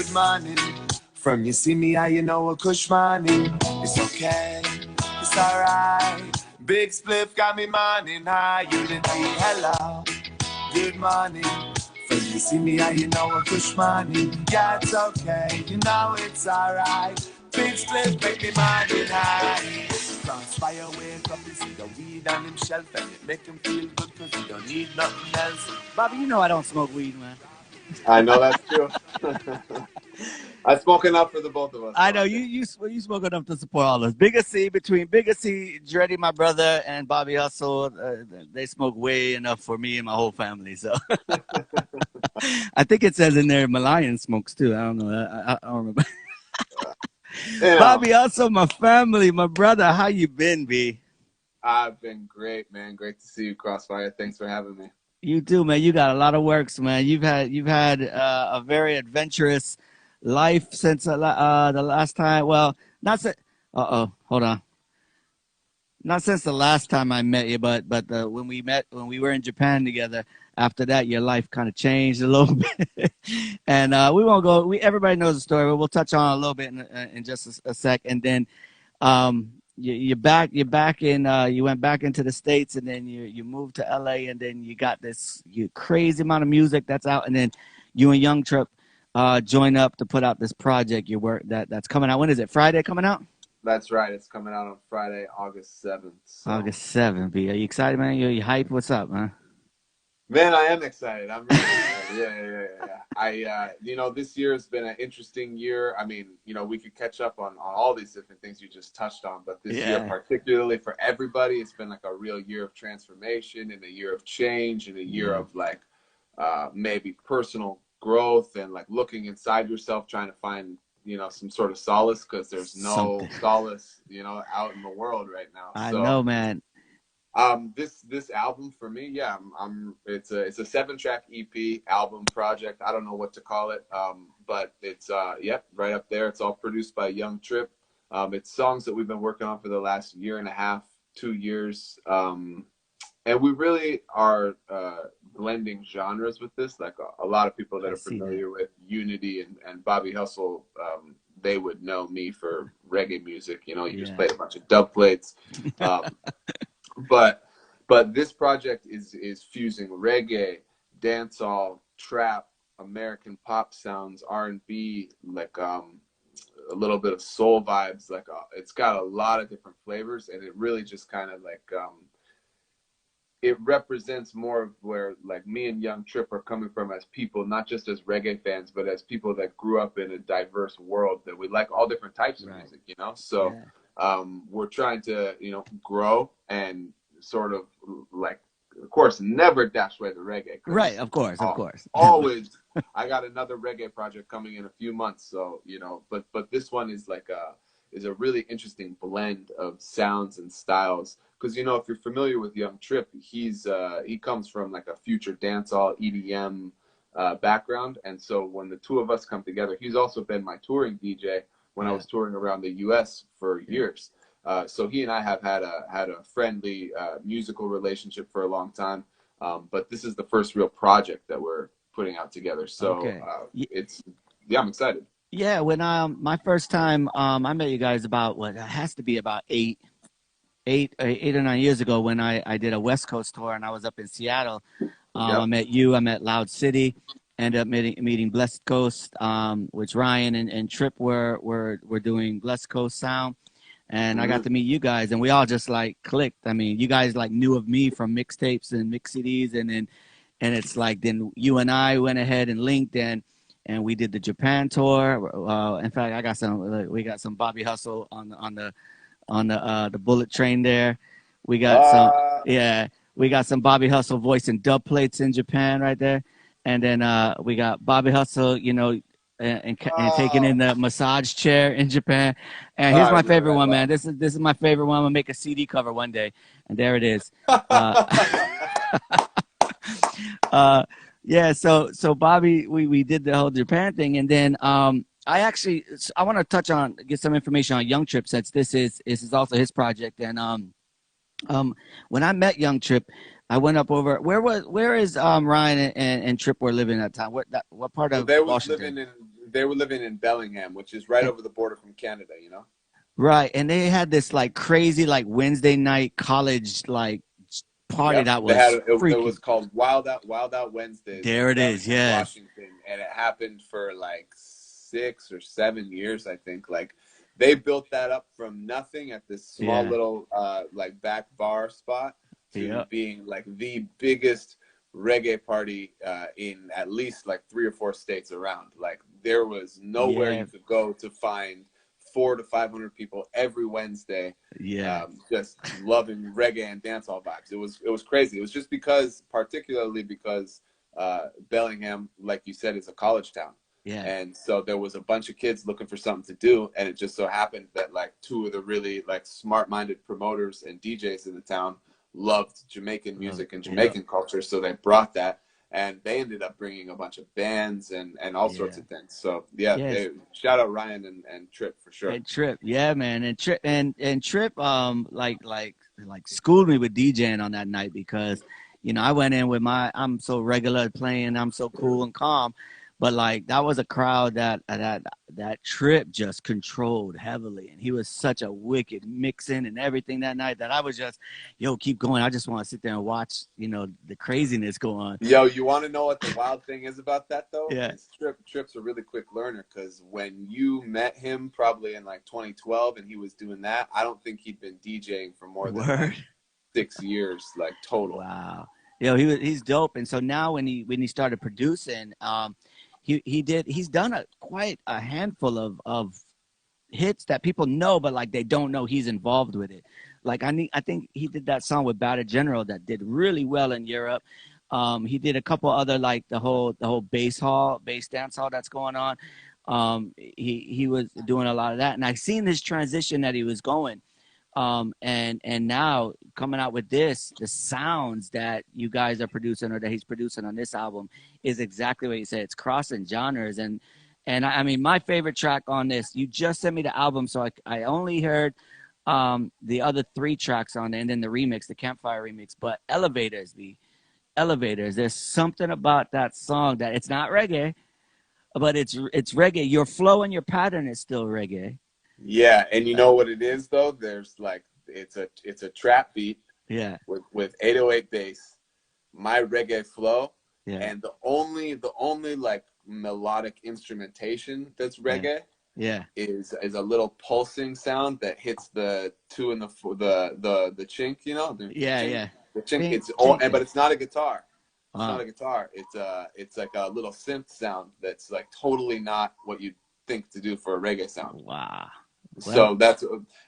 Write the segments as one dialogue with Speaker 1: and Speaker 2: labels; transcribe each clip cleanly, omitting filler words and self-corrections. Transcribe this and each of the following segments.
Speaker 1: good morning. From you see me, how you know a kush morning. It's okay, it's alright. Big spliff got me morning high. Unity, hello, good morning. From you see me, how you know a kush morning. Yeah, it's okay, you know it's alright. Big spliff make me morning high. Crossfire wake up, you see the weed on him shelf and it make him feel good cause he don't need nothing else.
Speaker 2: Bobby, you know I don't smoke weed, man.
Speaker 3: I know that's true. I smoke enough for the both of us.
Speaker 2: I know you smoke enough to support all of us. Between Bigger C, Dreddy, my brother, and Bobby Hustle, they smoke way enough for me and my whole family. So I think it says in there Malayan smokes too. I don't know. I don't remember. Yeah. Bobby Hustle, my family, my brother. How you been, B?
Speaker 3: I've been great, man. Great to see you, Crossfire. Thanks for having me.
Speaker 2: You too, man. You got a lot of works, man. You've had a very adventurous life since the last time. Well, not since. Hold on. Not since the last time I met you, but when we were in Japan together. After that, your life kind of changed a little bit, and we won't go. Everybody knows the story, but we'll touch on it a little bit in just a sec. And then, you're back in. You went back into the States, and then you moved to LA, and then you got this crazy amount of music that's out, and then you and Young Trip join up to put out this project. That's coming out. When is it? Friday coming out?
Speaker 3: That's right. It's coming out on Friday, August 7th. So.
Speaker 2: August 7th. B, are you excited, man? You hyped? What's up, man?
Speaker 3: Man, I am excited. I'm really excited. Yeah. This year has been an interesting year. I mean, we could catch up on all these different things you just touched on, but this year, particularly for everybody, it's been like a real year of transformation and a year of change and a year of like maybe personal growth and like looking inside yourself, trying to find, some sort of solace because there's no solace, out in the world right now.
Speaker 2: I know, man.
Speaker 3: This album for me, it's a 7-track EP album project. I don't know what to call it, but it's right up there. It's all produced by Young Trip. It's songs that we've been working on for the last year and a half, 2 years, and we really are blending genres with this. Like a lot of people that are familiar with Unity and Bobby Hustle, they would know me for reggae music. You just played a bunch of dub plates. But this project is fusing reggae, dancehall, trap, American pop sounds, R&B, like a little bit of soul vibes. Like it's got a lot of different flavors, and it really just kind of like it represents more of where like me and Young Trip are coming from as people, not just as reggae fans, but as people that grew up in a diverse world that we like all different types of music. So. Yeah. We're trying to, grow and sort of like, of course, never dash away the reggae.
Speaker 2: Right, of course.
Speaker 3: Always. I got another reggae project coming in a few months, so but this one is like a really interesting blend of sounds and styles. Because if you're familiar with Young Trip, he comes from like a future dancehall EDM background, and so when the two of us come together, he's also been my touring DJ. When I was touring around the U.S. for years. So he and I have had a friendly musical relationship for a long time. But this is the first real project that we're putting out together. So I'm excited.
Speaker 2: Yeah, when my first time I met you guys about it has to be about eight or 9 years ago when I did a West Coast tour and I was up in Seattle. I met you, I met Loud City. Ended up meeting Blessed Coast, which Ryan and Trip were doing Blessed Coast sound, and I got to meet you guys, and we all just like clicked. I mean, you guys like knew of me from mixtapes and mix CDs, and it's like then you and I went ahead and linked and we did the Japan tour. In fact, we got some Bobby Hustle on the bullet train there. We got we got some Bobby Hustle voicing dub plates in Japan right there. And then we got Bobby Hustle, and taking in the massage chair in Japan. And here's my favorite one, man. This is my favorite one. I'm gonna make a CD cover one day, and there it is. So Bobby, we did the whole Japan thing, and then I want to get some information on Young Trip since this is also his project. And when I met Young Trip, I went up over. Where is Ryan and Trip were living at that time? What part of
Speaker 3: they
Speaker 2: Washington?
Speaker 3: they were living in Bellingham, which is right over the border from Canada, you know?
Speaker 2: Right. And they had this like crazy like Wednesday night college like party that
Speaker 3: They
Speaker 2: was
Speaker 3: had
Speaker 2: freaky.
Speaker 3: it was called Wild Out Wednesdays.
Speaker 2: There it is, yes.
Speaker 3: Washington, and it happened for like 6 or 7 years, I think. Like they built that up from nothing at this small little like back bar spot to being like the biggest reggae party in at least like 3 or 4 states around. Like there was nowhere you could go to find 400 to 500 people every Wednesday, just loving reggae and dancehall vibes. It was crazy. It was just particularly because Bellingham, like you said, is a college town. Yeah. And so there was a bunch of kids looking for something to do, and it just so happened that like 2 of the really like smart-minded promoters and DJs in the town loved Jamaican music and Jamaican culture, so they brought that. And they ended up bringing a bunch of bands and all sorts of things. So shout out Ryan and Trip for sure.
Speaker 2: And Trip, yeah, man, and Trip and Trip, like schooled me with DJing on that night because, you know, I went in with I'm so regular playing, I'm so cool and calm, but like that was a crowd that Trip just controlled heavily, and he was such a wicked mixing and everything that night that I was just, keep going. I just want to sit there and watch, the craziness go on.
Speaker 3: Yo, you want to know what the wild thing is about that though?
Speaker 2: Yeah.
Speaker 3: Trip's a really quick learner, because when you met him probably in like 2012 and he was doing that, I don't think he'd been DJing for more than like 6 years, like total.
Speaker 2: Wow. He's dope. And so now when he started producing, he's done quite a handful of hits that people know, but like they don't know he's involved with it. Like I think he did that song with Batter General that did really well in Europe. He did a couple other, like the whole bass dance hall that's going on. He was doing a lot of that, and I've seen this transition that he was going. And now coming out with the sounds that you guys are producing or that he's producing on this album is exactly what you said. It's crossing genres. And I mean, my favorite track on this, you just sent me the album, so I only heard the other 3 tracks on it, and then the remix, the Campfire remix. But Elevators, there's something about that song that it's not reggae, but it's reggae. Your flow and your pattern is still reggae.
Speaker 3: Yeah, and you know what it is though? There's like it's a trap beat.
Speaker 2: Yeah.
Speaker 3: With 808 bass, my reggae flow, and the only like melodic instrumentation that's reggae. Yeah. Is a little pulsing sound that hits the 2 and the chink, you know? The chink. Chink. But it's not a guitar. It's not a guitar. It's like a little synth sound that's like totally not what you'd think to do for a reggae sound.
Speaker 2: Wow.
Speaker 3: So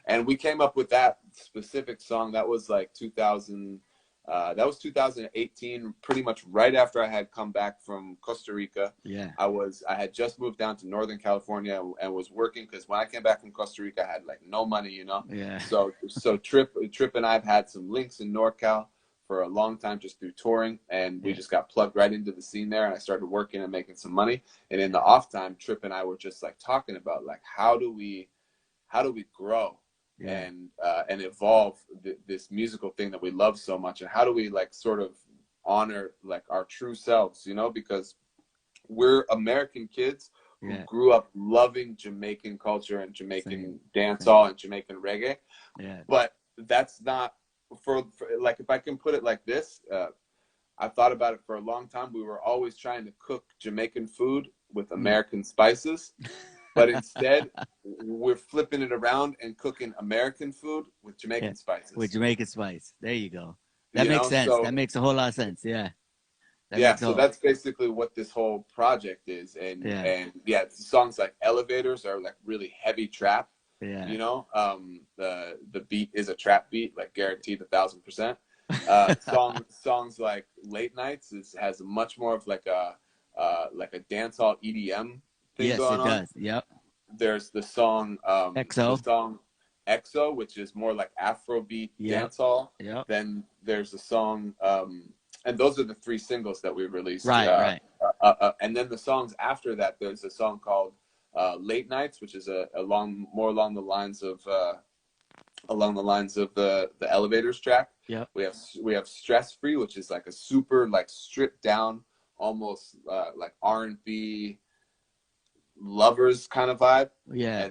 Speaker 3: and we came up with that specific song. That was like 2018, pretty much right after I had come back from Costa Rica. Yeah. I had just moved down to Northern California and was working, because when I came back from Costa Rica, I had like no money, you know? Yeah. So Trip and I've had some links in NorCal for a long time just through touring, and we just got plugged right into the scene there, and I started working and making some money. And in the off time, Trip and I were just like talking about like how do we grow and evolve this musical thing that we love so much, and how do we like sort of honor like our true selves, you know, because we're American kids who grew up loving Jamaican culture and Jamaican dancehall and Jamaican reggae. Yeah. But that's not for like, if I can put it like this, I thought about it for a long time. We were always trying to cook Jamaican food with American spices. But instead, we're flipping it around and cooking American food with Jamaican spices.
Speaker 2: With Jamaican spice. There you go. That makes sense. That makes a whole lot of sense. Yeah.
Speaker 3: So that's basically what this whole project is. And songs like Elevators are like really heavy trap. Yeah. You know, the beat is a trap beat, like guaranteed 1,000%. Songs like Late Nights has much more of like a dancehall EDM.
Speaker 2: Yes, it does. Yep.
Speaker 3: There's the song
Speaker 2: Exco.
Speaker 3: The song Exo, which is more like Afrobeat dancehall. Yep. Then there's the song, and those are the 3 singles that we released.
Speaker 2: Right.
Speaker 3: And then the songs after that, there's a song called Late Nights, which is more along the lines of the Elevators track. Yeah. We have Stress Free, which is like a super like stripped down, almost like R&B. lovers kind of vibe.
Speaker 2: Yeah.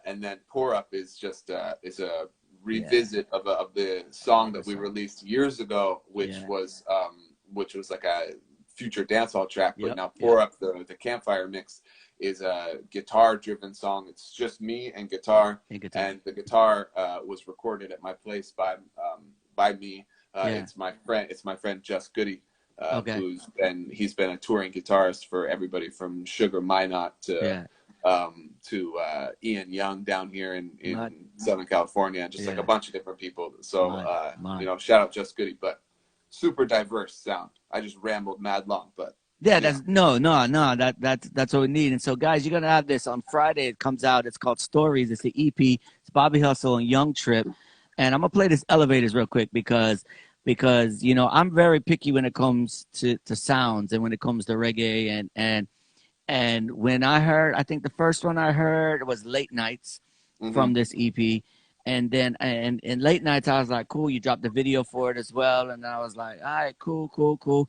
Speaker 3: And then Pour Up is just is a revisit of the song that we released years ago, which was like a future dancehall track. But now Pour Up, the Campfire mix, is a guitar-driven song. It's just me and guitar, and the guitar was recorded at my place by me. It's my friend Just Goody, he's been a touring guitarist for everybody from Sugar Minot to Ian Young down here in Southern California, just like a bunch of different people. So you know, shout out Just Goody, but super diverse sound. I just rambled mad long, but
Speaker 2: that's that's what we need. And so guys, you're gonna have this on Friday. It comes out. It's called Stories. It's the EP. It's Bobby Hustle and Young Trip. And I'm gonna play this Elevators real quick because you know, I'm very picky when it comes to sounds and when it comes to reggae and when I heard, I think the first one I heard was Late Nights from this EP. And then in Late Nights, I was like, cool, you dropped the video for it as well. And I was like, all right, cool.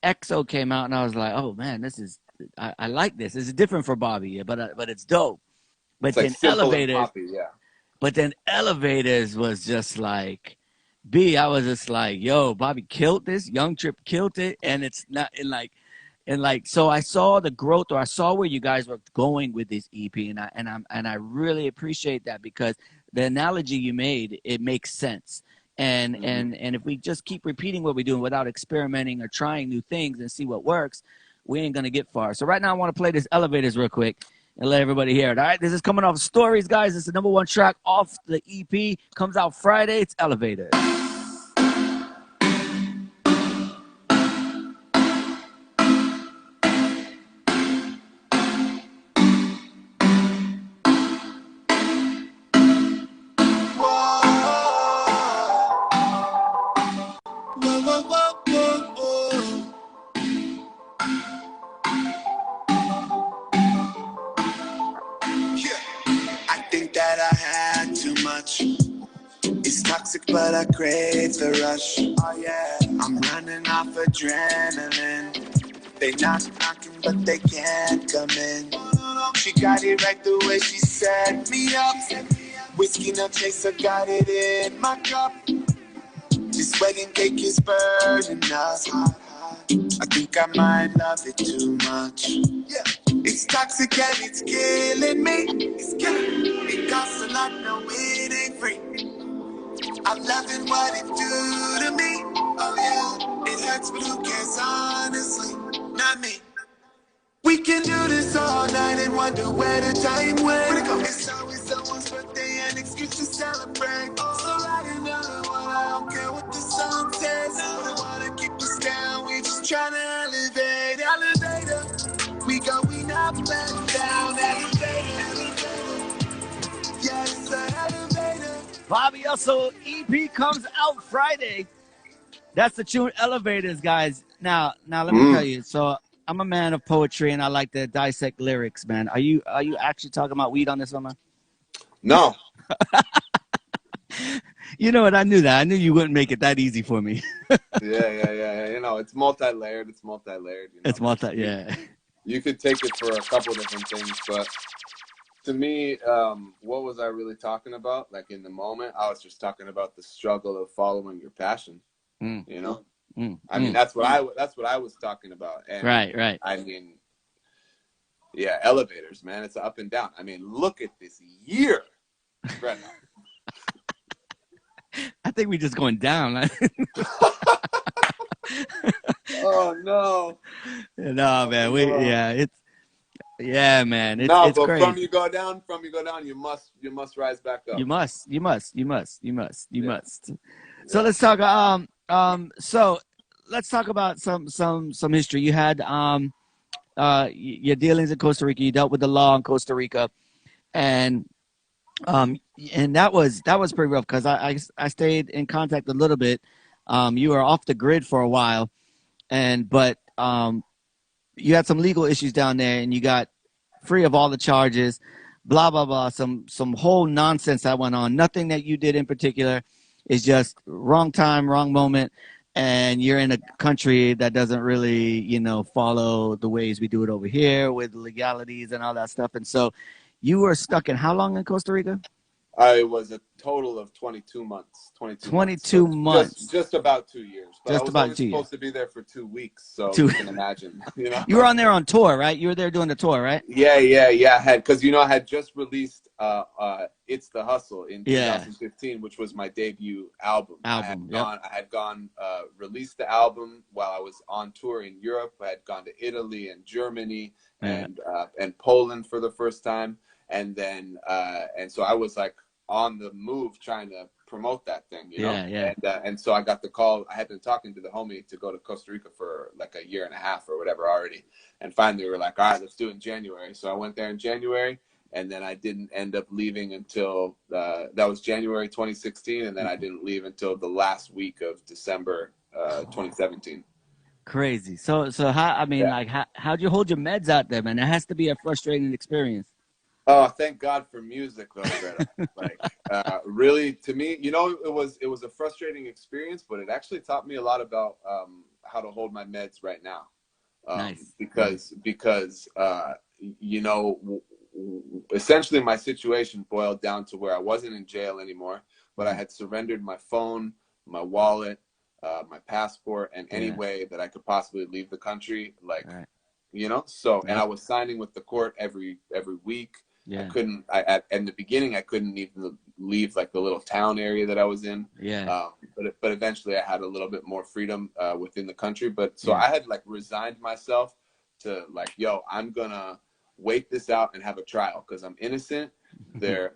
Speaker 2: Exco came out and I was like, oh man, this is, I like this. This is different for Bobby, but it's dope. But
Speaker 3: it's like
Speaker 2: then Elevators was just like, I was just like, yo, Bobby killed this. Young Trip killed it. And it's not so I saw the growth, or I saw where you guys were going with this EP, and I really appreciate that, because the analogy you made, it makes sense. And if we just keep repeating what we're doing without experimenting or trying new things and see what works, we ain't gonna get far. So right now I want to play this Elevators real quick and let everybody hear it. All right, this is coming off Stories, guys. It's the #1 track off the EP. Comes out Friday. It's Elevators.
Speaker 1: But I crave the rush. Oh yeah, I'm running off adrenaline. They knocking, but they can't come in. She got it right the way she set me up. Whiskey no chaser, got it in my cup. This wedding cake is burning us. I think I might love it too much. Yeah, it's toxic and it's killing me. It's killing me. It costs a lot, no, it ain't free. I'm loving what it do to me. Oh yeah, it hurts, but who cares, honestly? Not me. We can do this all night and wonder where the time went. It's always someone's birthday, an excuse to celebrate. So write another one, I don't care what the song says. We don't wanna keep us down, we just tryna elevate. Elevator, we going up and down. Elevator, yeah, it's an elevator.
Speaker 2: Bobby Hustle EP comes out Friday. That's the tune, Elevators, guys. Now let me tell you. So I'm a man of poetry, and I like to dissect lyrics, man. Are you actually talking about weed on this one, man?
Speaker 3: No.
Speaker 2: You know what? I knew that. I knew you wouldn't make it that easy for me.
Speaker 3: Yeah. You know, it's multi-layered. You know?
Speaker 2: It's yeah.
Speaker 3: You could take it for a couple different things, but to me, what was I really talking about? Like in the moment, I was just talking about the struggle of following your passion. You know, I mean, that's what I was talking about. And
Speaker 2: right.
Speaker 3: I mean, yeah, elevators, man. It's up and down. I mean, look at this year right now.
Speaker 2: I think we're just going down.
Speaker 3: Oh no!
Speaker 2: No, man. Yeah, man. It's
Speaker 3: but
Speaker 2: crazy.
Speaker 3: from you go down, you must rise back up.
Speaker 2: You must. So let's talk. So let's talk about some history. You had your dealings in Costa Rica. You dealt with the law in Costa Rica, and that was pretty rough, because I stayed in contact a little bit. You were off the grid for a while, but you had some legal issues down there, and you got free of all the charges, blah, blah, blah. Some whole nonsense that went on. Nothing that you did in particular. Is just wrong time, wrong moment. and you're in a country that doesn't really, you know, follow the ways we do it over here with legalities and all that stuff. And so you were stuck in how long in Costa Rica?
Speaker 3: I was a total of 22 months.
Speaker 2: 22 months.
Speaker 3: Just about 2 years. But
Speaker 2: Just
Speaker 3: I was
Speaker 2: about
Speaker 3: only
Speaker 2: 2 years.
Speaker 3: supposed to be there for 2 weeks, so you can imagine. You know,
Speaker 2: you were on there on tour, right? You were there doing the tour, right?
Speaker 3: Yeah. I had, because you know, I had just released "It's the Hustle" in 2015, which was my debut album. I had gone released the album while I was on tour in Europe. I had gone to Italy and Germany and Poland for the first time, and then and so I was like on the move trying to promote that thing, you know. And so I got the call. I had been talking to the homie to go to Costa Rica for like a year and a half or whatever already, and finally we were like, all right, let's do it in January. So I went there in January, and then I didn't end up leaving until that was January 2016, and then I didn't leave until the last week of December 2017.
Speaker 2: Crazy. So how, I mean, like, how'd you hold your meds out there, man? That has to be a frustrating experience.
Speaker 3: Oh, thank God for music, though, Greta. Like, really, to me, you know, it was a frustrating experience, but it actually taught me a lot about how to hold my meds right now.
Speaker 2: Nice.
Speaker 3: Because you know, essentially my situation boiled down to where I wasn't in jail anymore, but I had surrendered my phone, my wallet, my passport, and any way that I could possibly leave the country, like, you know. So, and I was signing with the court every week. I couldn't. In the beginning, I couldn't even leave like the little town area that I was in. But eventually, I had a little bit more freedom within the country. But so I had like resigned myself to like, yo, I'm gonna wait this out and have a trial because I'm innocent. The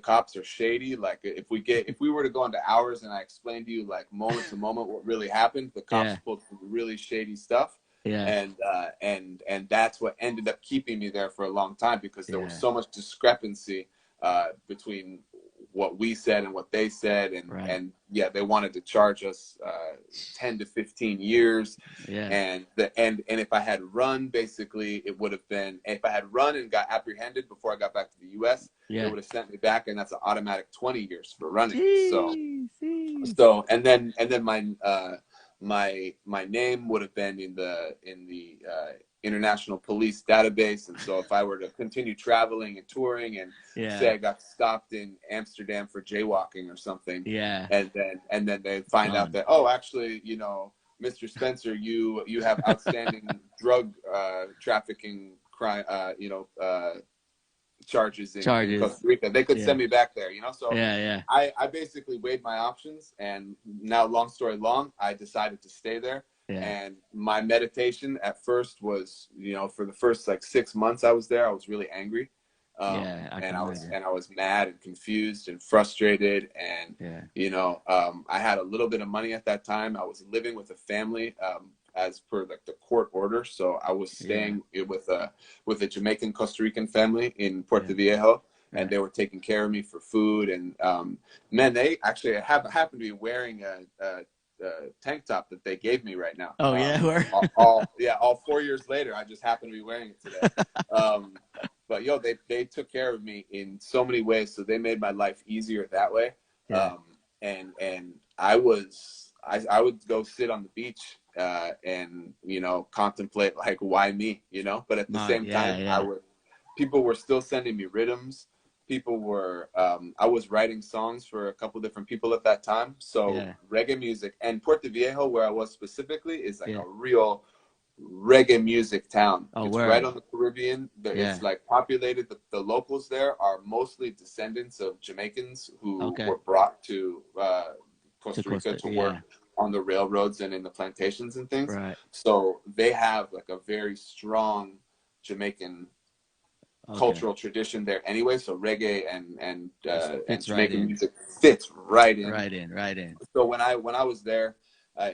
Speaker 3: cops are shady. Like if we were to go into hours and I explained to you like moment to moment what really happened, the cops pulled some really shady stuff. And that's what ended up keeping me there for a long time, because there was so much discrepancy between what we said and what they said, and they wanted to charge us 10 to 15 years. And if I had run, basically it would have been, if I had run and got apprehended before I got back to the US, they would have sent me back, and that's an automatic 20 years for running. So and then my name would have been in the international police database, and so if I were to continue traveling and touring and say I got stopped in Amsterdam for jaywalking or something, and then they find out that, oh, actually, you know, Mr. Spencer, you have outstanding drug trafficking crime, charges in Costa Rica, they could send me back there, you know. So I basically weighed my options, and now, long story long, I decided to stay there. And my meditation at first was, you know, for the first like 6 months I was there, I was really angry. I was mad and confused and frustrated, and you know, I had a little bit of money at that time. I was living with a family as per like the court order, so I was staying with a Jamaican Costa Rican family in Puerto Viejo, and they were taking care of me for food. And man, they actually happened to be wearing a tank top that they gave me right now. All 4 years later, I just happen to be wearing it today. But yo, they took care of me in so many ways, so they made my life easier that way. And I would go sit on the beach and, you know, contemplate like, why me, you know. But at the same time, people were still sending me rhythms. People were I was writing songs for a couple different people at that time. So reggae music, and Puerto Viejo, where I was specifically, is like a real reggae music town. It's right on the Caribbean. It's like populated. The locals there are mostly descendants of Jamaicans who were brought to Costa Rica to work on the railroads and in the plantations and things. So they have like a very strong Jamaican cultural tradition there anyway. So reggae and Jamaican music fits right in. So when I was there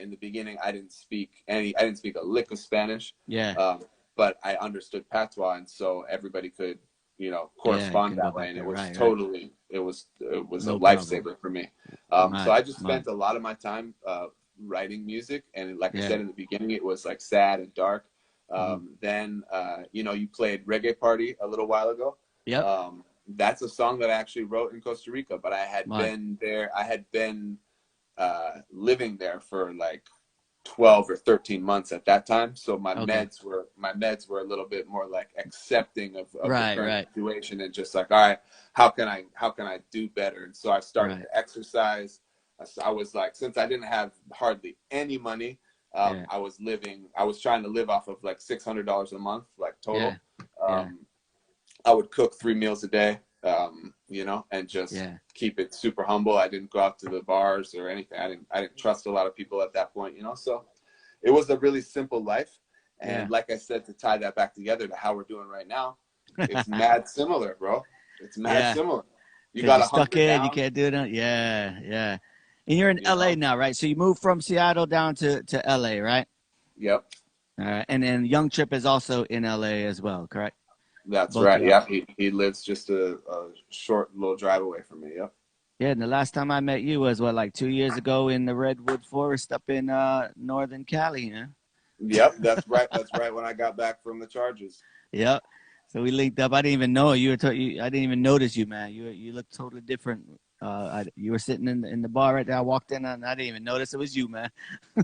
Speaker 3: in the beginning, I didn't speak a lick of Spanish. But I understood patois, and so everybody could, you know, correspond that way, and it was it was a lifesaver for me. So I just spent a lot of my time writing music, and like I said in the beginning, it was like sad and dark. Then you know, you played Reggae Party a little while ago. That's a song that I actually wrote in Costa Rica, but I had been there. I had been living there for like 12 or 13 months at that time. So my
Speaker 2: Okay.
Speaker 3: meds were a little bit more like accepting of the
Speaker 2: Right,
Speaker 3: current
Speaker 2: right,
Speaker 3: situation, and just like, all right, how can I do better? And so I started
Speaker 2: right.
Speaker 3: to exercise. I was like, since I didn't have hardly any money,
Speaker 2: Yeah,
Speaker 3: I was trying to live off of like $600 a month, like
Speaker 2: yeah,
Speaker 3: total.
Speaker 2: yeah,
Speaker 3: I would cook 3 meals a day, and just
Speaker 2: yeah,
Speaker 3: keep it super humble. I didn't go out to the bars or anything. I didn't trust a lot of people at that point, so it was a really simple life.
Speaker 2: yeah.
Speaker 3: And like I said, to tie that back together to how we're doing right now, it's mad similar, bro. It's mad
Speaker 2: Yeah,
Speaker 3: similar. You
Speaker 2: because
Speaker 3: got
Speaker 2: you're
Speaker 3: to
Speaker 2: stuck
Speaker 3: hunker
Speaker 2: in, you
Speaker 3: down,
Speaker 2: can't do it. Yeah, yeah. And you're in
Speaker 3: you
Speaker 2: LA
Speaker 3: know?
Speaker 2: now, right? So you moved from Seattle down to LA, right?
Speaker 3: Yep,
Speaker 2: All right. And then Young Trip is also in LA as well, correct?
Speaker 3: that's
Speaker 2: Both of
Speaker 3: right.
Speaker 2: y'all.
Speaker 3: Yep, he lives just a short little drive away from me. Yep.
Speaker 2: Yeah, and the last time I met you was what, like 2 years ago in the Redwood Forest up in northern Cali, huh?
Speaker 3: Yep, that's right. That's right. When I got back from the charges.
Speaker 2: Yep. So we linked up. I didn't even know you were. I didn't even notice you, man. You look totally different. You were sitting in the bar right there. I walked in and I didn't even notice it was you, man.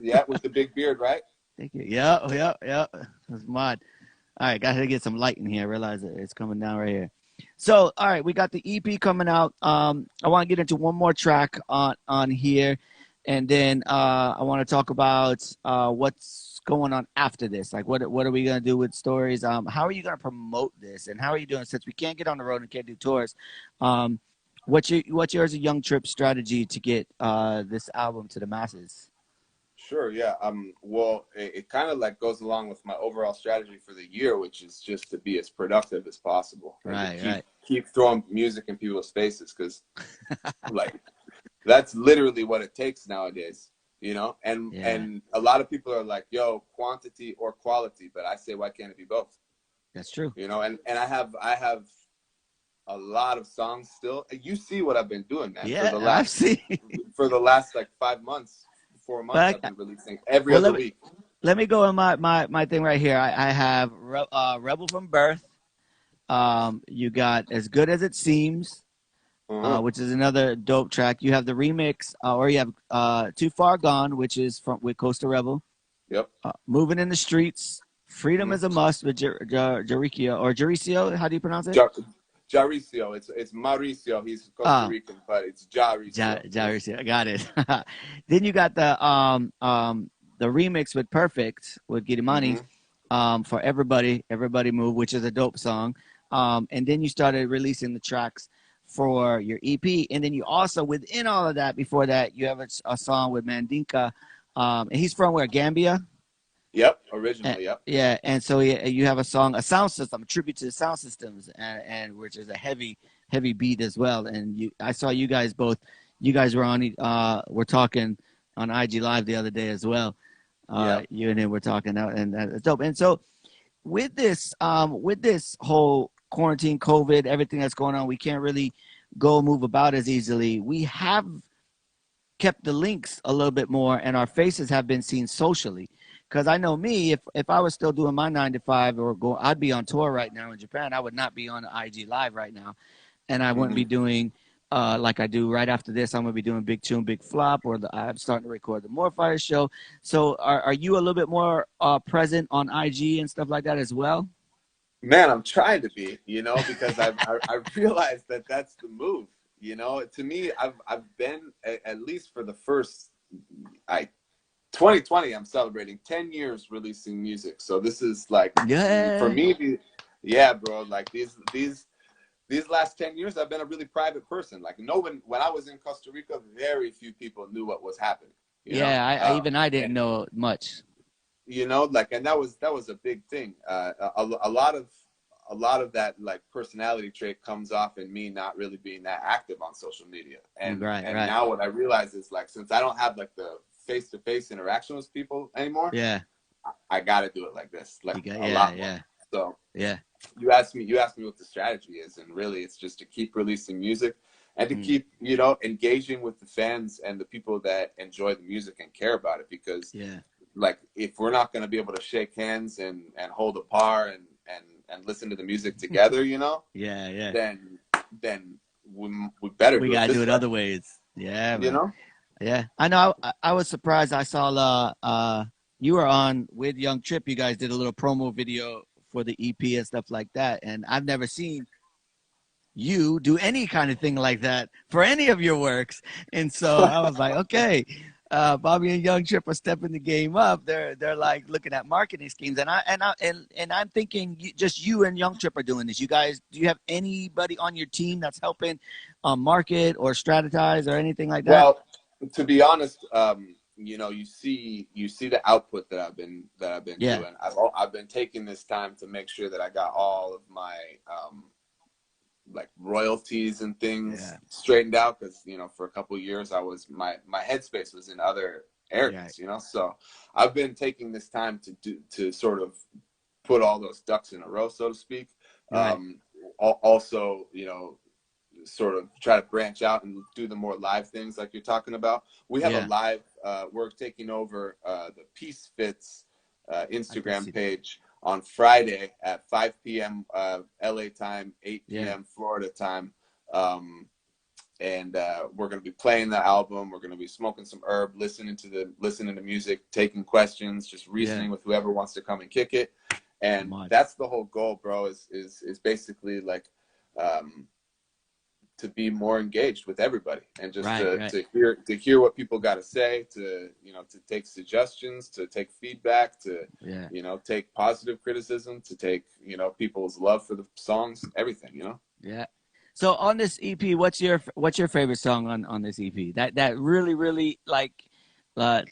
Speaker 3: Yeah, with the big beard, right?
Speaker 2: Thank you. Yep, yep, yep. That's mad. All right, got to get some light in here. I realize it's coming down right here. So, all right, we got the EP coming out. I want to get into one more track on here, and then I want to talk about what's going on after this. Like, what are we gonna do with stories? How are you gonna promote this, and how are you doing since we can't get on the road and can't do tours? What's yours a Young Trip strategy to get this album to the masses?
Speaker 3: Sure, yeah. Well, it kind of like goes along with my overall strategy for the year, which is just to be as productive as possible and to
Speaker 2: Right, right.
Speaker 3: keep throwing music in people's faces, because like that's literally what it takes nowadays, And
Speaker 2: Yeah,
Speaker 3: a lot of people are like, "Yo, quantity or quality," but I say, why can't it be both?
Speaker 2: that's true.
Speaker 3: And I have a lot of songs still. You see what I've been doing, man,
Speaker 2: Yeah, I've seen.
Speaker 3: for the last like 5 months, 4 months.
Speaker 2: But
Speaker 3: I've been releasing every
Speaker 2: well,
Speaker 3: other week.
Speaker 2: let me go in my thing right here. I have Rebel from Birth. You got As Good as It Seems,
Speaker 3: Uh-huh.
Speaker 2: which is another dope track. You have the remix, or you have Too Far Gone, which is with Costa Rebel.
Speaker 3: Yep.
Speaker 2: Moving in the Streets. Freedom is a Must with Jaricio. How do you pronounce it?
Speaker 3: Jaricio. It's Mauricio. He's Costa Rican, but it's Jaricio.
Speaker 2: Jaricio. I got it. Then you got the remix with Perfect with Girimani. For Everybody Move, which is a dope song. And then you started releasing the tracks for your EP. And then you also, within all of that, before that, you have a song with Mandinka. And he's from where? Gambia?
Speaker 3: Yep. Originally, yep.
Speaker 2: Yeah. And so you have a song, a sound system, a tribute to the sound systems, and which is a heavy beat as well. And I saw you guys were talking on IG Live the other day as well. You and him were talking out, and that's dope. And so with this whole quarantine, COVID, everything that's going on, we can't really go move about as easily. We have kept the links a little bit more, and our faces have been seen socially. Because I know me, if I was still doing my 9 to 5 I'd be on tour right now in Japan. I would not be on IG Live right now, and I wouldn't be doing like I do right after this. I'm gonna be doing Big Tune, Big Flop, I'm starting to record the More Fire show. So are you a little bit more present on IG and stuff like that as well?
Speaker 3: Man, I'm trying to be, because I realized that that's the move. To me, I've been at least for the first 2020. I'm celebrating 10 years releasing music. So this is like for me, yeah, bro. Like these last 10 years, I've been a really private person. Like when I was in Costa Rica, very few people knew what was happening.
Speaker 2: I didn't know much.
Speaker 3: And that was a big thing. A lot of that like personality trait comes off in me not really being that active on social media. And now what I realize is like, since I don't have like the face-to-face interaction with people anymore, I got to do it like this, like a lot more. So you asked me what the strategy is, and really it's just to keep releasing music and to keep engaging with the fans and the people that enjoy the music and care about it, because like if we're not going to be able to shake hands and hold a par and listen to the music together, then we better
Speaker 2: we
Speaker 3: do
Speaker 2: gotta
Speaker 3: it
Speaker 2: do it
Speaker 3: way.
Speaker 2: other ways. Yeah, man. Yeah, I know. I was surprised. I saw you were on with Young Trip. You guys did a little promo video for the EP and stuff like that, and I've never seen you do any kind of thing like that for any of your works. And so I was like, okay, Bobby and Young Trip are stepping the game up. They're like looking at marketing schemes, and I'm thinking just you and Young Trip are doing this. You guys, do you have anybody on your team that's helping market or strategize or anything like that?
Speaker 3: Well, to be honest, you know, you see the output that I've been doing. I've been taking this time to make sure that I got all of my like royalties and things straightened out, because you know, for a couple of years I was my headspace was in other areas, you know. So I've been taking this time to sort of put all those ducks in a row, so to speak. Also, you know, sort of try to branch out and do the more live things like you're talking about. We have a live we're taking over the Peace Fits Instagram page on Friday at 5 p.m. LA time, 8 p.m. Florida time. And we're going to be playing the album. We're going to be smoking some herb, listening to music, taking questions, just reasoning with whoever wants to come and kick it. And that's the whole goal, bro, is basically like to be more engaged with everybody, and just to hear what people got to say, to, you know, to take suggestions, to take feedback, to you know, take positive criticism, to take, you know, people's love for the songs, everything, you know.
Speaker 2: So on this EP, what's your favorite song on this EP that really like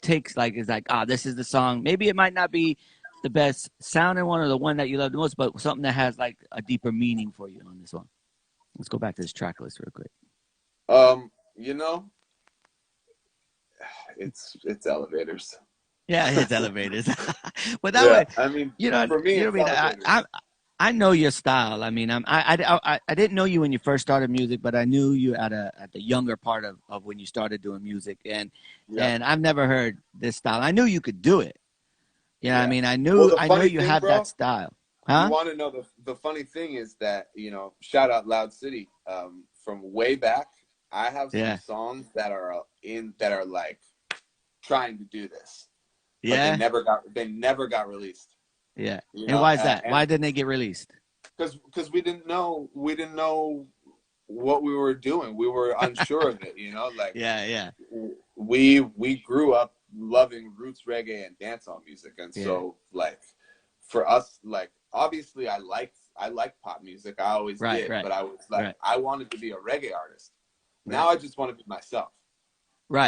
Speaker 2: takes, like, is like, this is the song? Maybe it might not be the best sounding one or the one that you love the most, but something that has like a deeper meaning for you on this one. Let's go back to this track list real quick.
Speaker 3: You know, it's Elevators.
Speaker 2: Yeah, it's Elevators. But that way,
Speaker 3: I mean,
Speaker 2: you know,
Speaker 3: for me,
Speaker 2: you know what I mean? I know your style. I mean, I didn't know you when you first started music, but I knew you at the younger part of when you started doing music, and I've never heard this style. I knew you could do it. You know what I mean? I knew you had that style. Huh?
Speaker 3: You want to know the funny thing is that, you know, shout out Loud City, from way back, I have some songs that are like trying to do this. But they never got released.
Speaker 2: Yeah. And why is that? Why didn't they get released?
Speaker 3: Because we didn't know what we were doing. We were unsure of it, you know, like we grew up loving roots reggae and dancehall music, and so like for us, like obviously I liked pop music. I always did, but I was like I wanted to be a reggae artist. Now I just want to be myself.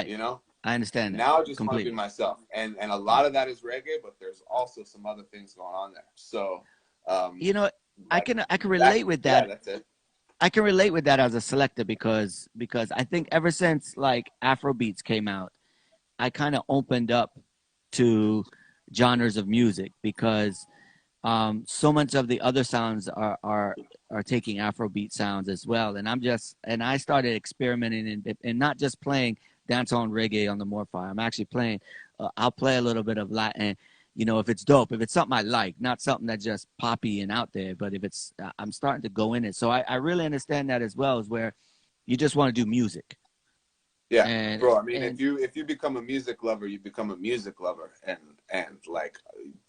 Speaker 2: You
Speaker 3: know?
Speaker 2: I understand that.
Speaker 3: Now I just want to be myself. And a lot of that is reggae, but there's also some other things going on there. So
Speaker 2: you know, I can relate with that.
Speaker 3: Yeah, that's it.
Speaker 2: I can relate with that as a selector because I think ever since like Afrobeats came out, I kind of opened up to genres of music, because so much of the other sounds are taking Afrobeat sounds as well, and I started experimenting and not just playing dancehall and reggae on the Morphi. I'm actually playing. I'll play a little bit of Latin, you know, if it's dope, if it's something I like, not something that's just poppy and out there. But if it's, I'm starting to go in it. So I really understand that as well, is where you just want to do music.
Speaker 3: Yeah, bro. I mean, if you become a music lover, you become a music lover, and like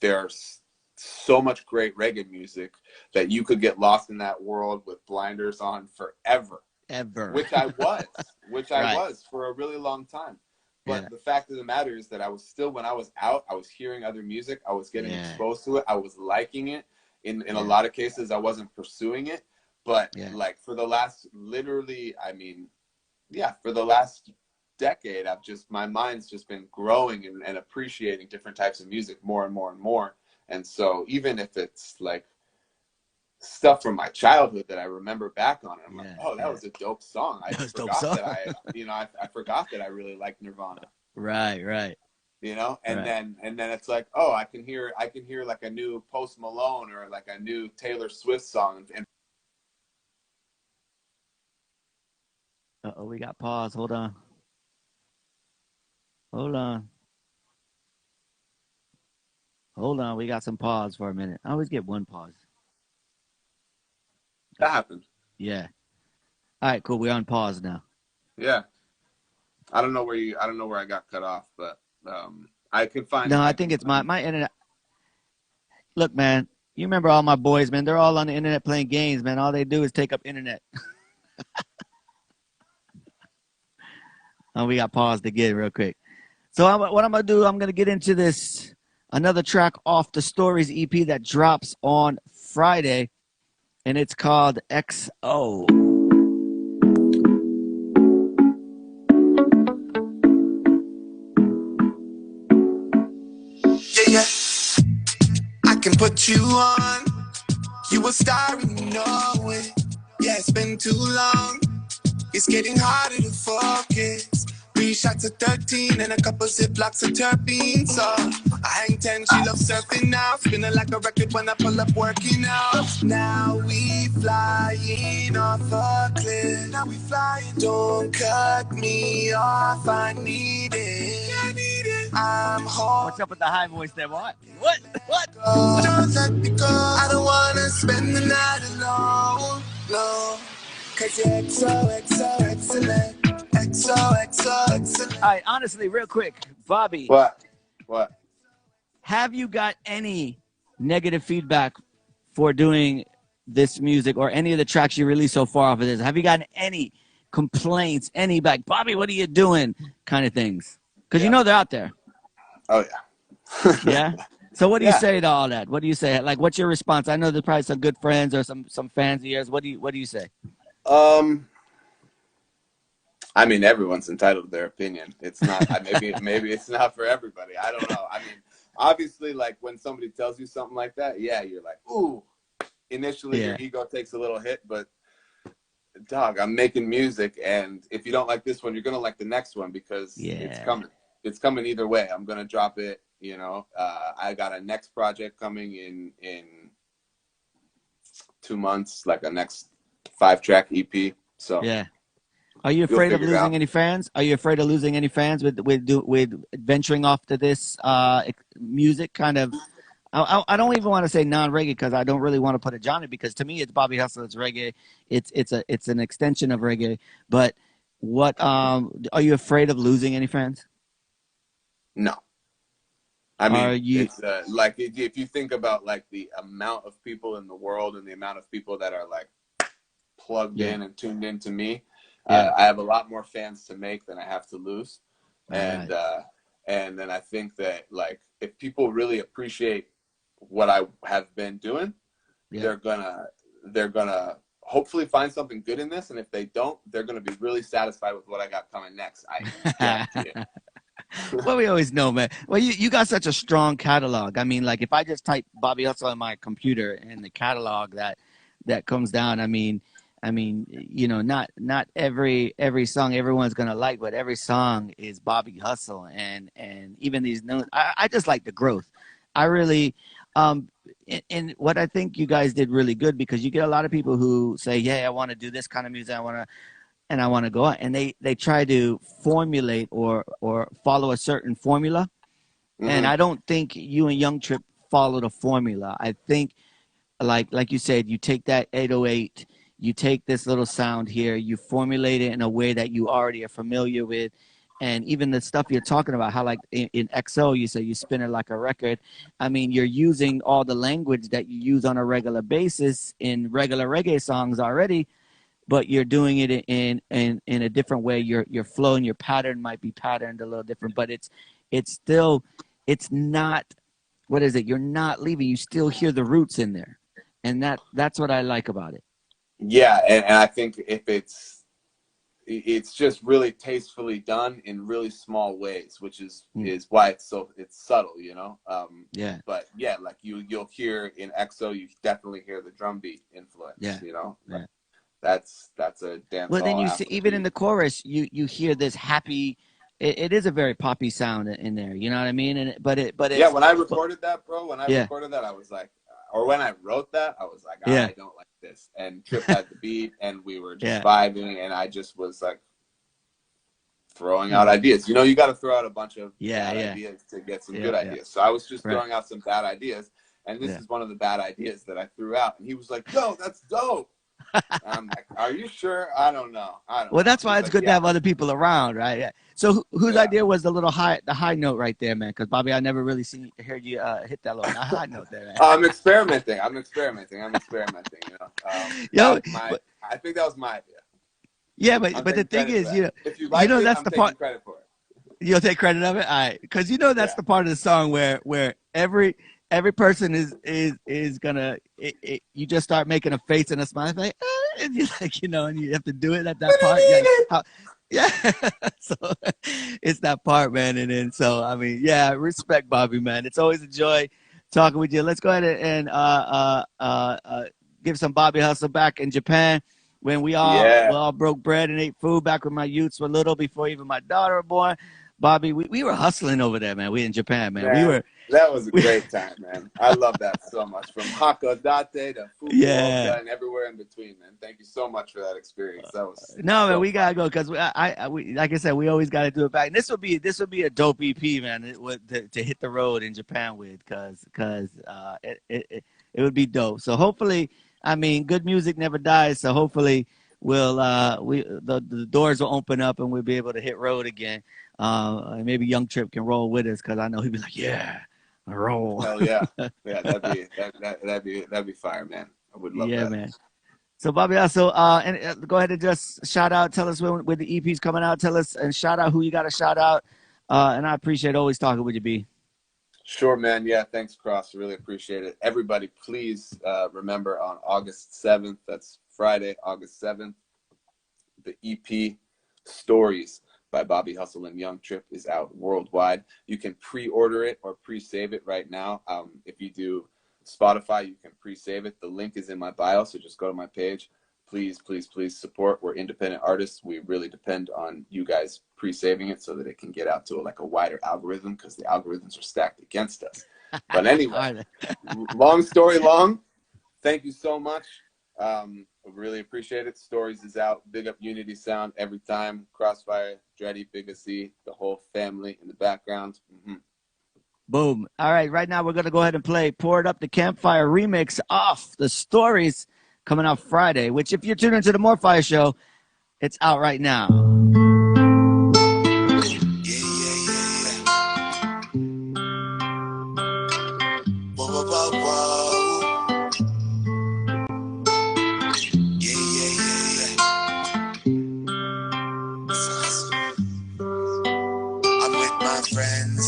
Speaker 3: there's so much great reggae music that you could get lost in that world with blinders on forever. Which I was for a really long time. But the fact of the matter is that I was still, when I was out, I was hearing other music. I was getting exposed to it. I was liking it. In a lot of cases, I wasn't pursuing it. But like for the last, literally, I mean, for the last decade, my mind's just been growing and appreciating different types of music more and more and more. And so even if it's like stuff from my childhood that I remember back on it, I'm like, oh, that was a dope song. I forgot that I forgot that I really liked Nirvana.
Speaker 2: Right.
Speaker 3: You know, and then it's like, oh, I can hear like a new Post Malone or like a new Taylor Swift song. And
Speaker 2: we got pause. Hold on. We got some pause for a minute. I always get one pause.
Speaker 3: That happened.
Speaker 2: Yeah. All right, cool. We're on pause now.
Speaker 3: Yeah. I don't know where I got cut off, but I can find.
Speaker 2: No, I think it's my internet. Look, man, you remember all my boys, man? They're all on the internet playing games, man. All they do is take up internet. Oh, we got paused again real quick. So what I'm going to do, I'm going to get into this, another track off the Stories EP that drops on Friday, and it's called XO.
Speaker 1: Yeah, I can put you on. You a star and you know it. Yeah, it's been too long. It's getting harder to focus. 3 shots of 13 and a couple Ziplocs of terpenes. So I hang 10, she loves surfing now. Spinning like a record when I pull up working out. Now we flying off a cliff. Now we flying. Don't cut me off, I need it. I need it. I'm home.
Speaker 2: What's up with the high voice there? What? What?
Speaker 1: Don't let me go. I don't wanna spend the night alone. No. Cause you're XO, excellent. XO, excellent.
Speaker 2: All right, honestly, real quick, Bobby.
Speaker 3: What?
Speaker 2: Have you got any negative feedback for doing this music or any of the tracks you released so far off of this? Have you gotten any complaints, any like, Bobby, what are you doing kind of things? Because you know they're out there.
Speaker 3: Oh, yeah.
Speaker 2: Yeah? So what do you say to all that? What do you say? Like, what's your response? I know there's probably some good friends or some fans of yours. What do you say?
Speaker 3: I mean, everyone's entitled to their opinion. It's not maybe it's not for everybody. I don't know. I mean, obviously, like when somebody tells you something like that, you're like, ooh. Initially, your ego takes a little hit, but dog, I'm making music, and if you don't like this one, you're gonna like the next one because it's coming. It's coming either way. I'm gonna drop it. You know, I got a next project coming in 2 months, like a next 5-track EP. So
Speaker 2: yeah. Are you afraid of losing any fans? Are you afraid of losing any fans with venturing off to this music kind of? I don't even want to say non-reggae because I don't really want to put a genre because to me it's Bobby Hustle, it's reggae, it's an extension of reggae. But what are you afraid of losing any fans?
Speaker 3: No. I mean, it's like if you think about like the amount of people in the world and the amount of people that are like plugged in and tuned in to me. I have a lot more fans to make than I have to lose. And then I think that like if people really appreciate what I have been doing, they're gonna hopefully find something good in this. And if they don't, they're gonna be really satisfied with what I got coming next. I guarantee it.
Speaker 2: Well, we always know, man. Well, you got such a strong catalog. I mean, like if I just type Bobby Hustle on my computer and the catalog that comes down, I mean, you know, not every song everyone's gonna like, but every song is Bobby Hustle, and even these new. I just like the growth. I really, and what I think you guys did really good because you get a lot of people who say, "Yeah, I want to do this kind of music. I want to go on," and they try to formulate or follow a certain formula, and I don't think you and Young Trip followed a formula. I think, like you said, you take that 808. You take this little sound here, you formulate it in a way that you already are familiar with. And even the stuff you're talking about, how like in XO, you say you spin it like a record. I mean, you're using all the language that you use on a regular basis in regular reggae songs already, but you're doing it in a different way. Your flow and your pattern might be patterned a little different, but it's not, what is it? You're not leaving. You still hear the roots in there. And that's what I like about it.
Speaker 3: Yeah, and I think if it's just really tastefully done in really small ways, which is why it's subtle, you know. But yeah, like you'll hear in EXO, you definitely hear the drum beat influence.
Speaker 2: Yeah,
Speaker 3: you know.
Speaker 2: Yeah.
Speaker 3: That's a dance.
Speaker 2: Well, then you see, even in the chorus, you hear this happy. It is a very poppy sound in there. You know what I mean? But it's,
Speaker 3: when I recorded that, bro. When I recorded that, I was like. Or when I wrote that, I was like, I don't like this. And Trip had the beat, and we were just vibing, and I just was like throwing out ideas. You know, you got to throw out a bunch of bad ideas to get some good ideas. So I was just throwing out some bad ideas, and this is one of the bad ideas that I threw out. And he was like, "Yo, that's dope." I'm like, are you sure? I don't know.
Speaker 2: Well, that's why it's
Speaker 3: like,
Speaker 2: good to have other people around, right? Yeah. So whose idea was the high note right there, man? Because Bobby, I never really heard you hit that little high note there, man.
Speaker 3: I'm experimenting. You know, I think that was my idea.
Speaker 2: Yeah, but the thing is, you know,
Speaker 3: if you like it,
Speaker 2: that's
Speaker 3: I'm
Speaker 2: the
Speaker 3: taking
Speaker 2: part.
Speaker 3: Credit for it.
Speaker 2: You'll take credit of it, all right? Because you know that's the part of the song where every person is gonna you just start making a face and a smile like, and you like, you know, and you have to do it at that part. Yeah, so it's that part, man. And then so I mean, yeah, respect, Bobby, man. It's always a joy talking with you. Let's go ahead and give some Bobby Hustle back in Japan when we all broke bread and ate food back when my youths were little, before even my daughter were born. Bobby, we were hustling over there, man. We in Japan, man.
Speaker 3: That was a great time, man. I love that so much. From Hakodate to Fukuoka and everywhere in between, man. Thank you so much for that experience. That was
Speaker 2: man. We gotta go because we like I said, we always gotta do it back. And this would be a dope EP, man. To hit the road in Japan with, because it would be dope. So hopefully, I mean, good music never dies. So hopefully, the doors will open up and we'll be able to hit road again. Maybe Young Trip can roll with us, because I know he'd be like, yeah, roll.
Speaker 3: Hell yeah, that'd be fire, man. I would love that.
Speaker 2: Yeah, man. So Bobby, also go ahead and just shout out. Tell us when the EP's coming out. Tell us and shout out who you got to shout out. And I appreciate always talking with you, B.
Speaker 3: Sure, man. Yeah, thanks, Cross. Really appreciate it. Everybody, please remember on August 7th. That's Friday, August 7th. The EP Stories by Bobby Hustle and Young Trip is out worldwide. You can pre-order it or pre-save it right now. If you do Spotify, you can pre-save it. The link is in my bio, so just go to my page. Please, please, please support. We're independent artists. We really depend on you guys pre-saving it so that it can get out to a wider algorithm, because the algorithms are stacked against us. But anyway, long story long, thank you so much. I really appreciate it. Stories is out. Big up Unity Sound every time. Crossfire, Dreddy, Big C, the whole family in the background.
Speaker 2: Boom. All right. Right now, we're going to go ahead and play Pour It Up the Campfire remix off the Stories, coming out Friday, which if you're tuning into the More Fire Show, it's out right now.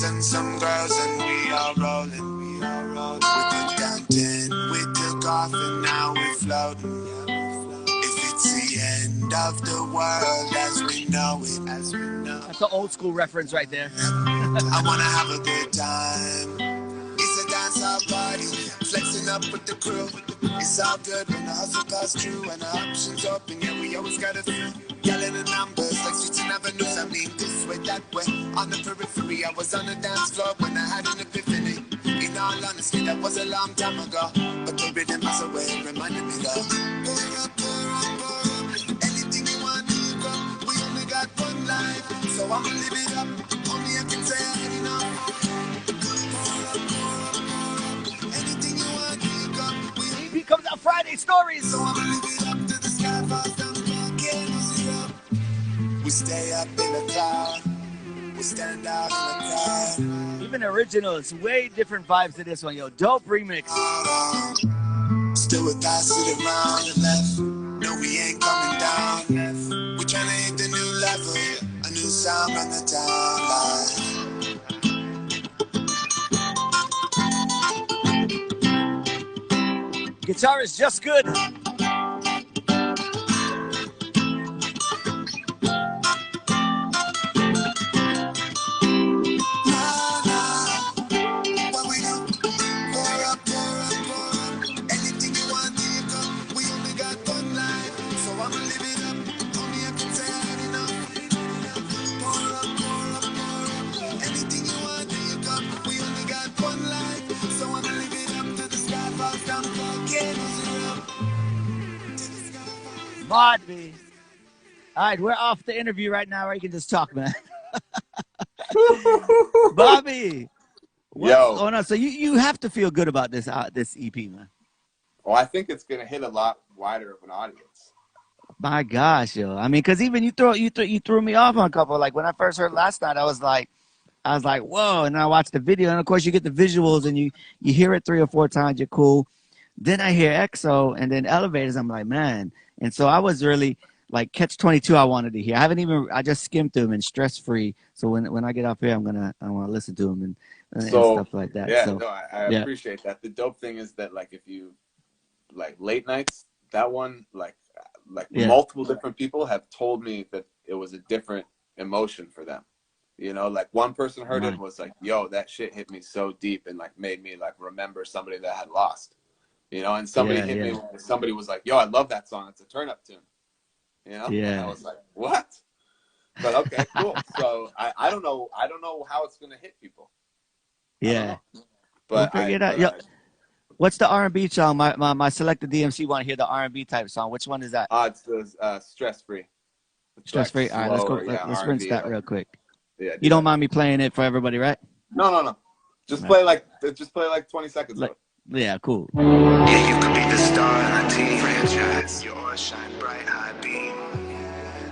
Speaker 1: And some girls, and we are rolling. We took down 10, we took off, and now we're floating. If it's the end of the world as we know it,
Speaker 2: That's an old school reference right there.
Speaker 1: I wanna have a good time. It's a dance-out party, flexing up with the crew. It's all good when the hustle costs true and the options open. Yeah, we always got a few. Yelling the numbers like streets and avenues. I mean, this way, that way. On the periphery, I was on the dance floor when I had an epiphany. In all honesty, that was a long time ago. But the rhythm has a way of reminding me though. Pour up, pour up, pour up. Anything you want, you go. We only got one life, so I'ma live it up. Only I can say I had enough. Pour up, pour up, pour up. Anything you want, you go.
Speaker 2: EP comes out Friday, Stories.
Speaker 1: So I'ma live it up to the sky, fast down the Costa Rica. We stay up in the cloud. We stand out in the crowd.
Speaker 2: Even original, it's way different vibes to this one, yo. Dope remix.
Speaker 1: Still with us to the round and left. No, we ain't coming down. We tryna hit the new level. A new sound on the
Speaker 2: town line. Guitar is just good. Bobby. All right, we're off the interview right now, or you can just talk, man. Bobby, what's going on? So you have to feel good about this EP, man.
Speaker 3: Well, I think it's gonna hit a lot wider of an audience.
Speaker 2: My gosh, yo. I mean, because even you threw me off on a couple. Like when I first heard last night, I was like, whoa. And I watched the video, and of course you get the visuals, and you hear it 3 or 4 times. You're cool. Then I hear Exo, and then Elevators. I'm like, man. And so I was really like Catch 22. I wanted to hear. I just skimmed through them and stress free. So when I get up here, I want to listen to them and stuff like that.
Speaker 3: Yeah,
Speaker 2: so,
Speaker 3: no, I appreciate that. The dope thing is that like if you like late nights, that one like multiple different people have told me that it was a different emotion for them. You know, like one person heard it and was like, yo, that shit hit me so deep and like made me like remember somebody that I had lost. You know, and somebody hit me, somebody was like, yo, I love that song. It's a turn up tune. You know?
Speaker 2: Yeah.
Speaker 3: And I was like, what? But okay, cool. So I don't know how it's gonna hit people.
Speaker 2: Yeah.
Speaker 3: But
Speaker 2: we'll figure it out. Yo, what's the R&B song? My selected DMC want to hear the R&B type song. Which one is that?
Speaker 3: It's the Stress Free.
Speaker 2: Stress Free. All right, let's go. Let's rinse that real quick.
Speaker 3: Yeah.
Speaker 2: You don't mind me playing it for everybody, right?
Speaker 3: No. Just play like 20 seconds of it.
Speaker 2: Yeah, cool.
Speaker 1: Yeah, you could be the star in our team franchise. Your aura shine bright, high beam.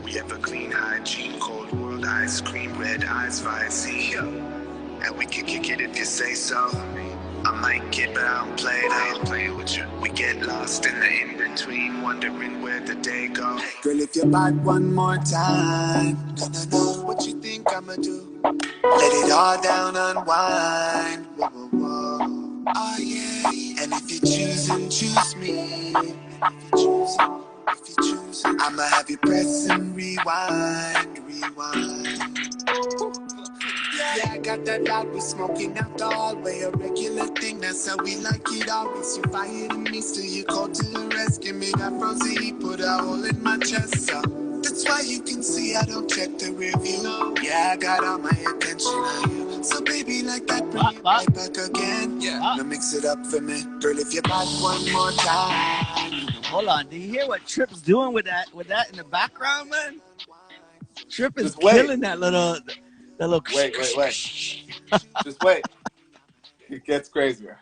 Speaker 1: We have a clean hygiene, cold world ice cream, red eyes, fire see. And we can kick it if you say so. I might get, but I don't play it. I ain't playing with you. We get lost in the in-between, wondering where the day goes. Girl, if you're bad one more time, no, what you think I'ma do? Let it all down, unwind. Whoa, whoa, whoa. Oh yeah. And if you choose me. If you choose, I'ma have you press and rewind. Yeah, I got that loud, we smoking out the hallway, a regular thing, that's how we like it always. You fired in me, still you cold to the rest. Give me that frozen heat, put a hole in my chest, so that's why you can see I don't check the review. Yeah, I got all my attention on you, so baby, like that, bring it right back again. Yeah, now mix it up for me, girl, if you're back one more time.
Speaker 2: Hold on, do you hear what Trip's doing with that in the background, man? Trip is killing that little.
Speaker 3: Wait. Just wait. It gets crazier.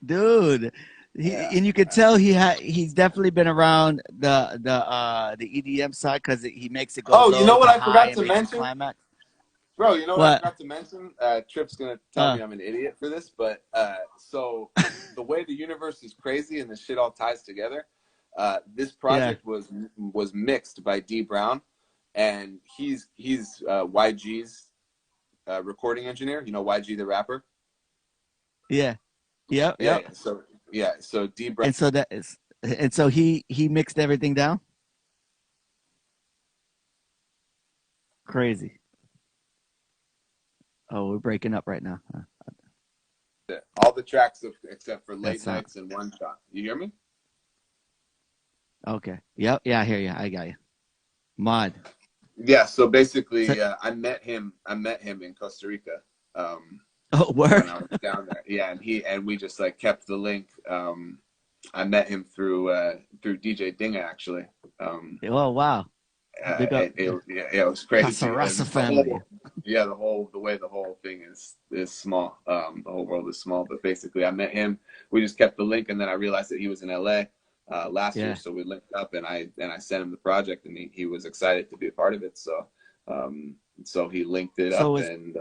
Speaker 2: Dude. And you could tell he's definitely been around the EDM side because he makes it go.
Speaker 3: Oh, you know what I forgot to mention?
Speaker 2: Climax.
Speaker 3: Bro, you know what I forgot to mention? Trip's gonna tell me I'm an idiot for this, but so the way the universe is crazy and the shit all ties together, this project was mixed by D Brown. And he's YG's recording engineer. You know YG the rapper.
Speaker 2: Yeah.
Speaker 3: So D Brown.
Speaker 2: And so he mixed everything down. Crazy. Oh, we're breaking up right now.
Speaker 3: All the tracks except for Late Nights and One Shot. You hear me?
Speaker 2: Okay. Yep. Yeah, I hear you. I got you. Mod.
Speaker 3: Yeah, so basically, I met him in Costa Rica.
Speaker 2: Oh, where?
Speaker 3: When I was down there. Yeah, and we just like kept the link. I met him through DJ Dinga actually.
Speaker 2: Oh wow!
Speaker 3: It was crazy.
Speaker 2: Casa Rasa family.
Speaker 3: The way the whole thing is small. The whole world is small, but basically, I met him. We just kept the link, and then I realized that he was in LA. Last year, so we linked up, and I sent him the project, and he was excited to be a part of it. So he linked it up, and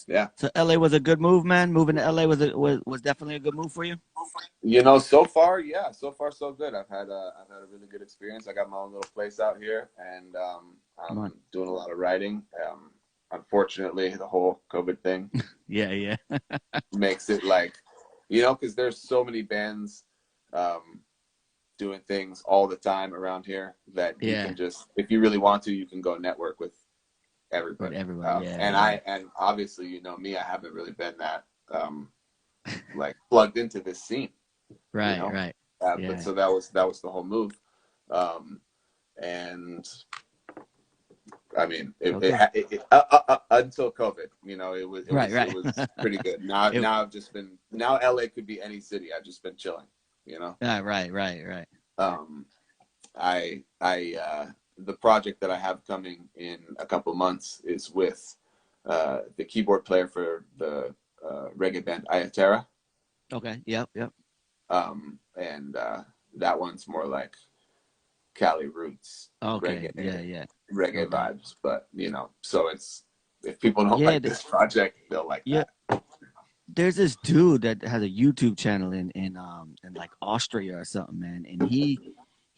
Speaker 3: yeah.
Speaker 2: So LA was a good move, man. Moving to LA was definitely a good move for you.
Speaker 3: You know, so far so good. I've had a really good experience. I got my own little place out here, and I'm doing a lot of writing. Unfortunately, the whole COVID thing,
Speaker 2: yeah,
Speaker 3: makes it like, you know, because there's so many bands. Doing things all the time around here that you can just, if you really want to, you can go network with everybody. And obviously, you know me, I haven't really been that like plugged into this scene.
Speaker 2: Right,
Speaker 3: you know?
Speaker 2: right.
Speaker 3: But so that was the whole move. And I mean, until COVID, you know, it was pretty good. Now I've just been, now LA could be any city. I've just been chilling. You know.
Speaker 2: Right.
Speaker 3: The project that I have coming in a couple months is with the keyboard player for the reggae band Ayatera.
Speaker 2: Okay. Yep.
Speaker 3: That one's more like Cali roots,
Speaker 2: Okay,
Speaker 3: reggae,
Speaker 2: no
Speaker 3: reggae
Speaker 2: doubt.
Speaker 3: vibes. But so it's, if people don't
Speaker 2: Yeah,
Speaker 3: like this project, they'll like
Speaker 2: yeah.
Speaker 3: that.
Speaker 2: There's this dude that has a YouTube channel in like Austria or something, man, and he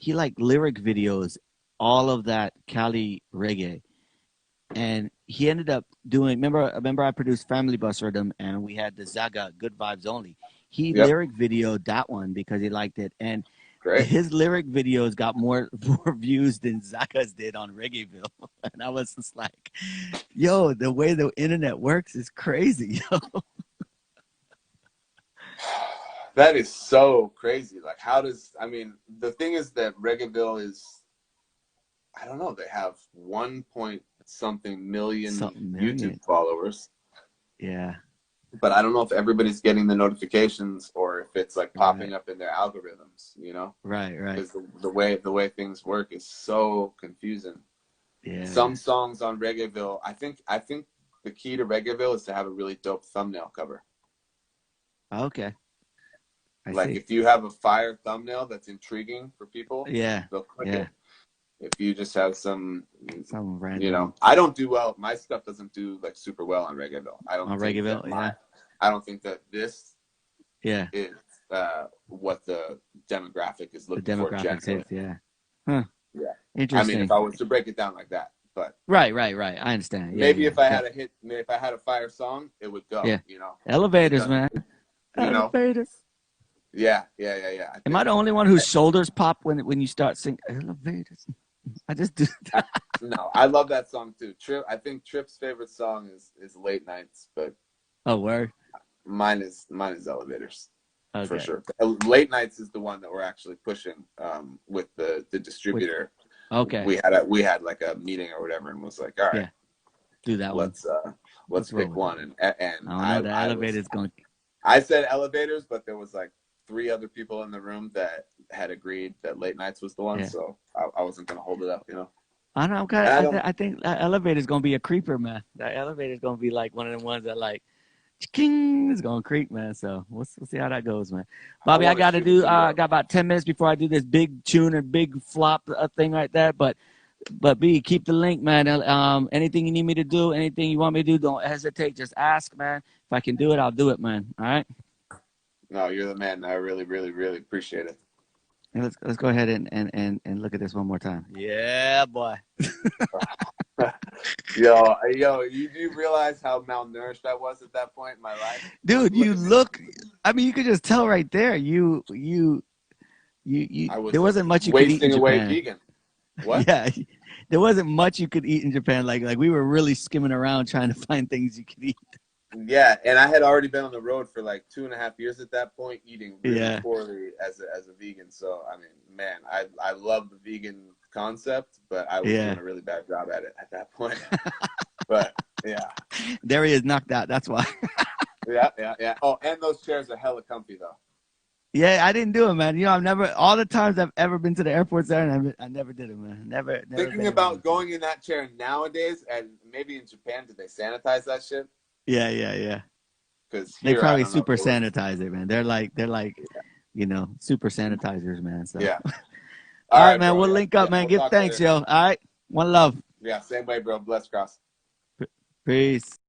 Speaker 2: like lyric videos all of that Cali reggae, and he ended up doing. Remember, I produced Family Bus Rhythm, and we had the Zaga Good Vibes Only. He
Speaker 3: Yep,
Speaker 2: lyric videoed that one because he liked it, and
Speaker 3: great.
Speaker 2: his lyric videos got more views than Zaga's did on Reggaeville, and I was just like, "Yo, the way the internet works is crazy."
Speaker 3: That is so crazy. Like, how does, I mean, the thing is that Reggaeville is, I don't know, they have 1 point something million YouTube followers.
Speaker 2: Yeah.
Speaker 3: But I don't know if everybody's getting the notifications or if it's like popping up in their algorithms, you know?
Speaker 2: Right.
Speaker 3: Because the way things work is so confusing.
Speaker 2: Yeah.
Speaker 3: Some songs on Reggaeville, I think the key to Reggaeville is to have a really dope thumbnail cover.
Speaker 2: Okay. I
Speaker 3: Like,
Speaker 2: see.
Speaker 3: if you have a fire thumbnail that's intriguing for people, they'll click it. If you just have some random, you know, I don't do well. My stuff doesn't do like super well on Reggaeville. I don't think Reggaeville, I don't think that this is what the demographic is looking for generally.
Speaker 2: Huh.
Speaker 3: Yeah.
Speaker 2: Interesting.
Speaker 3: I mean, if I was to break it down like that, but
Speaker 2: right. I understand.
Speaker 3: Maybe if I had a hit, if I had a fire song, it would go.
Speaker 2: Yeah.
Speaker 3: You know,
Speaker 2: Elevators, man. Elevators.
Speaker 3: Yeah.
Speaker 2: Am I the only one whose shoulders pop when you start singing elevators? I just do.
Speaker 3: No, I love that song too. I think Trip's favorite song is Late Nights, but
Speaker 2: word.
Speaker 3: Mine is Elevators, for sure.
Speaker 2: Late
Speaker 3: Nights is the one that we're actually pushing with the distributor.
Speaker 2: Okay.
Speaker 3: We had like a meeting or whatever, and was like, all right,
Speaker 2: do that
Speaker 3: let's pick one. And
Speaker 2: I
Speaker 3: said Elevators, but there was like 3 other people in the room that had agreed that Late Nights was the one, so I wasn't gonna hold it up, you know.
Speaker 2: I know. I think that elevator's gonna be a creeper, man. That elevator's gonna be like one of the ones that like, king is gonna creep, man. So we'll see how that goes, man. Bobby, I got about 10 minutes before I do this big tune and big flop thing right there. But B, keep the link, man. Anything you need me to do, anything you want me to do, don't hesitate. Just ask, man. If I can do it, I'll do it, man. All right.
Speaker 3: No, you're the man. I really, really, really appreciate it.
Speaker 2: And let's go ahead and look at this one more time. Yeah, boy.
Speaker 3: yo, you realize how malnourished I was at that point in my life?
Speaker 2: Dude, you look, I mean, you could just tell right there. You there wasn't much you could eat in Japan.
Speaker 3: Wasting away vegan. What?
Speaker 2: Yeah. There wasn't much you could eat in Japan. Like we were really skimming around trying to find things you could eat.
Speaker 3: Yeah, and I had already been on the road for like 2.5 years at that point, eating really poorly as a vegan. So I mean, man, I love the vegan concept, but I was doing a really bad job at it at that point. But yeah,
Speaker 2: there he is, knocked out. That's why.
Speaker 3: Yeah. Oh, and those chairs are hella comfy though.
Speaker 2: Yeah, I didn't do it, man. You know, I've never, all the times I've ever been to the airports there, and I never did it, man. Never.
Speaker 3: Thinking about going in that chair nowadays, and maybe in Japan, did they sanitize that shit?
Speaker 2: Yeah.
Speaker 3: Because
Speaker 2: they probably super sanitize it, man. They're like, you know, super sanitizers, man. So
Speaker 3: yeah.
Speaker 2: All right, man. We'll link up, man. Give thanks, yo. All right. One love.
Speaker 3: Yeah, same way, bro. Bless, Cross.
Speaker 2: Peace.